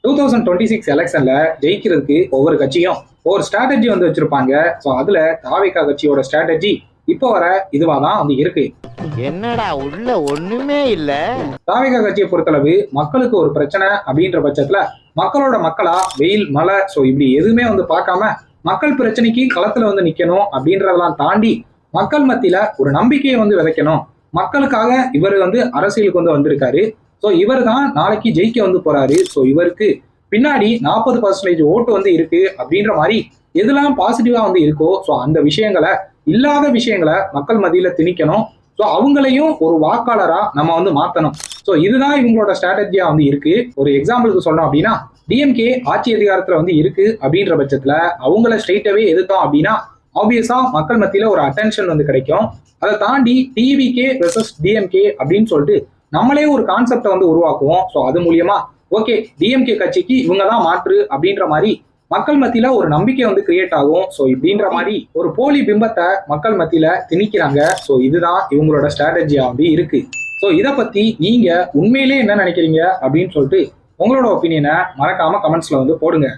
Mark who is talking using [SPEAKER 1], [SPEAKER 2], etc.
[SPEAKER 1] 2026 எலெக்ஷன்ல ஜெயிக்கிறதுக்கு ஒவ்வொரு கட்சியும் ஒரு ஸ்ட்ராட்டஜி வந்து வச்சிருப்பாங்க. ஸோ அதுல தாவேகா கட்சியோட ஸ்ட்ராட்டஜி இப்போ வர இதுவா தான் வந்து இருக்கு.
[SPEAKER 2] என்னடா உள்ள ஒண்ணுமே இல்ல.
[SPEAKER 1] தாவேகா கட்சியை பொறுத்தளவு மக்களுக்கு ஒரு பிரச்சனை அப்படின்ற பட்சத்துல மக்களோட மக்களா வெயில் மழை ஸோ இப்படி எதுவுமே வந்து பார்க்காம மக்கள் பிரச்சனைக்கு களத்துல வந்து நிக்கணும் அப்படின்றதெல்லாம் தாண்டி மக்கள் மத்தியில ஒரு நம்பிக்கையை வந்து விதைக்கணும். மக்களுக்காக இவர் வந்து அரசியலுக்கு வந்து வந்திருக்காரு. ஸோ இவர் தான் நாளைக்கு ஜெயிக்க வந்து போறாரு. ஸோ இவருக்கு பின்னாடி 40% ஓட்டு வந்து இருக்கு அப்படின்ற மாதிரி எதெல்லாம் பாசிட்டிவா வந்து இருக்கோ ஸோ அந்த விஷயங்களை இல்லாத விஷயங்களை மக்கள் மத்தியில திணிக்கணும். ஸோ அவங்களையும் ஒரு வாக்காளரா நம்ம வந்து மாத்தணும். ஸோ இதுதான் இவங்களோட ஸ்ட்ராட்டஜியா வந்து இருக்கு. ஒரு எக்ஸாம்பிளுக்கு சொல்லணும் அப்படின்னா டிஎம்கே ஆட்சி அதிகாரத்துல வந்து இருக்கு அப்படின்ற பட்சத்துல அவங்கள ஸ்ட்ரெயிட்டாவே எதிர்த்தோம் அப்படின்னா ஆப்வியஸா மக்கள் மத்தியில ஒரு அட்டென்ஷன் வந்து கிடைக்கும். அதை தாண்டி டிவிகே வெர்சஸ் டிஎம்கே அப்படின்னு சொல்லிட்டு நம்மளே ஒரு கான்செப்டை வந்து உருவாக்குவோம். ஸோ அது மூலியமா ஓகே டிஎம்கே கட்சிக்கு இவங்க தான் மாற்று அப்படின்ற மாதிரி மக்கள் மத்தியில ஒரு நம்பிக்கை வந்து கிரியேட் ஆகும். ஸோ இப்படின்ற மாதிரி ஒரு போலி பிம்பத்தை மக்கள் மத்தியில திணிக்கிறாங்க. ஸோ இதுதான் இவங்களோட ஸ்ட்ராட்டஜியா வந்து இருக்கு. ஸோ இதை பத்தி நீங்க உண்மையிலே என்ன நினைக்கிறீங்க அப்படின்னு சொல்லிட்டு உங்களோட ஒப்பீனியனை மறக்காம கமெண்ட்ஸ்ல வந்து போடுங்க.